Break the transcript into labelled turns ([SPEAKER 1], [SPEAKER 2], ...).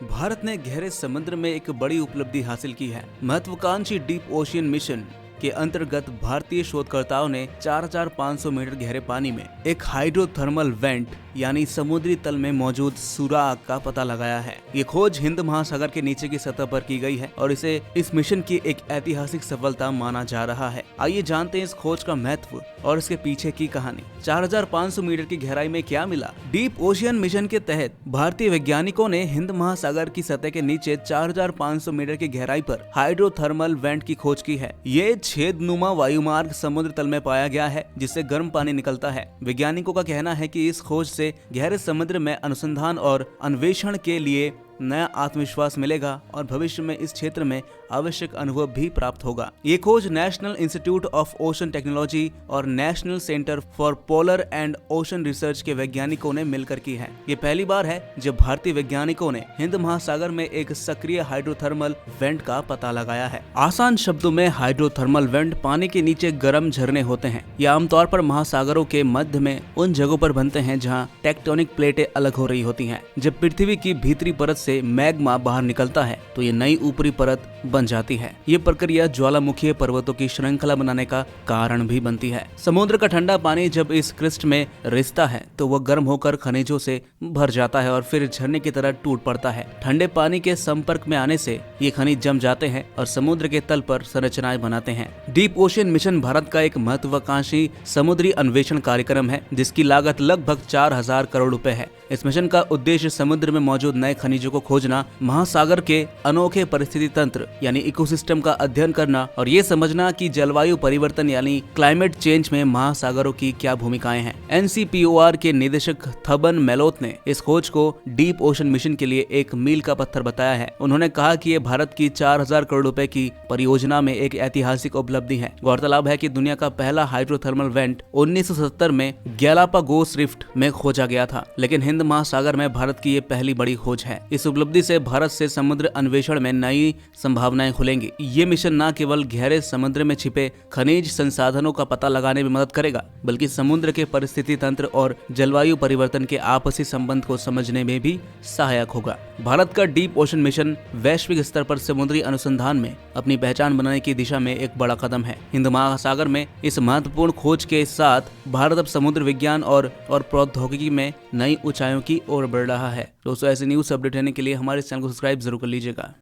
[SPEAKER 1] भारत ने गहरे समुद्र में एक बड़ी उपलब्धि हासिल की है। महत्वाकांक्षी डीप ओशियन मिशन के अंतर्गत भारतीय शोधकर्ताओं ने 4,500 मीटर गहरे पानी में एक हाइड्रोथर्मल वेंट यानी समुद्री तल में मौजूद सुराग का पता लगाया है। ये खोज हिंद महासागर के नीचे की सतह पर की गई है और इसे इस मिशन की एक ऐतिहासिक सफलता माना जा रहा है। आइए जानते हैं इस खोज का महत्व और इसके पीछे की कहानी। 4,500 मीटर की गहराई में क्या मिला? डीप ओशियन मिशन के तहत भारतीय वैज्ञानिकों ने हिंद महासागर की सतह के नीचे 4,500 मीटर की गहराई पर हाइड्रोथर्मल वेंट की खोज की है। ये छेदनुमा वायुमार्ग समुद्र तल में पाया गया है जिससे गर्म पानी निकलता है। वैज्ञानिकों का कहना है कि इस खोज से गहरे समुद्र में अनुसंधान और अन्वेषण के लिए नया आत्मविश्वास मिलेगा और भविष्य में इस क्षेत्र में आवश्यक अनुभव भी प्राप्त होगा। ये खोज national institute of ocean technology और national centre for polar and ocean research के वैज्ञानिकों ने मिलकर की है। ये पहली बार है जब भारतीय वैज्ञानिकों ने हिंद महासागर में एक सक्रिय हाइड्रोथर्मल वेंट का पता लगाया है। आसान शब्दों में हाइड्रोथर्मल वेंट पानी के नीचे गर्म झरने होते हैं। ये आमतौर पर महासागरों के मध्य में उन जगहों पर बनते हैं जहाँ टेक्टोनिक प्लेटें अलग हो रही होती हैं। जब पृथ्वी की भीतरी परत से मैग्मा बाहर निकलता है तो ये नई ऊपरी परत बन जाती है। ये प्रक्रिया ज्वालामुखीय पर्वतों की श्रृंखला बनाने का कारण भी बनती है। समुद्र का ठंडा पानी जब इस क्रिस्ट में रिसता है तो वह गर्म होकर खनिजों से भर जाता है और फिर झरने की तरह टूट पड़ता है। ठंडे पानी के संपर्क में आने से ये खनिज जम जाते हैं और समुद्र के तल पर संरचनाएं बनाते हैं। डीप ओशियन मिशन भारत का एक महत्वाकांक्षी समुद्री अन्वेषण कार्यक्रम है जिसकी लागत लगभग 4,000 करोड़ रुपए है। इस मिशन का उद्देश्य समुद्र में मौजूद नए खनिजों को खोजना, महासागर के अनोखे परिस्थिति तंत्र यानी इकोसिस्टम का अध्ययन करना और ये समझना कि जलवायु परिवर्तन यानी क्लाइमेट चेंज में महासागरों की क्या भूमिकाएं हैं। एनसीपीओआर के निदेशक थबन मेलोत ने इस खोज को डीप ओशन मिशन के लिए एक मील का पत्थर बताया है। उन्होंने कहा कि ये भारत की 4,000 करोड़ रुपए की परियोजना में एक ऐतिहासिक उपलब्धि है। गौरतलब है कि दुनिया का पहला हाइड्रोथर्मल वेंट 1970 में गैलापागोस रिफ्ट में खोजा गया था, लेकिन हिंद महासागर में भारत की ये पहली बड़ी खोज है। इस उपलब्धि से भारत से समुद्र अन्वेषण में नई संभावनाएं खुलेंगी। ये मिशन न केवल गहरे समुद्र में छिपे खनिज संसाधनों का पता लगाने में मदद करेगा, बल्कि समुद्र के परिस्थिति तंत्र और जलवायु परिवर्तन के आपसी संबंध को समझने में भी सहायक होगा। भारत का डीप ओशन मिशन वैश्विक स्तर पर समुद्री अनुसंधान में अपनी पहचान बनाने की दिशा में एक बड़ा कदम है। हिंद महासागर में इस महत्वपूर्ण खोज के साथ भारत अब समुद्र विज्ञान और प्रौद्योगिकी में नई ऊंचाइयों की ओर बढ़ रहा है। दोस्तों, ऐसे न्यूज़ अपडेट रहने के लिए हमारे चैनल को सब्सक्राइब जरूर कर लीजिएगा।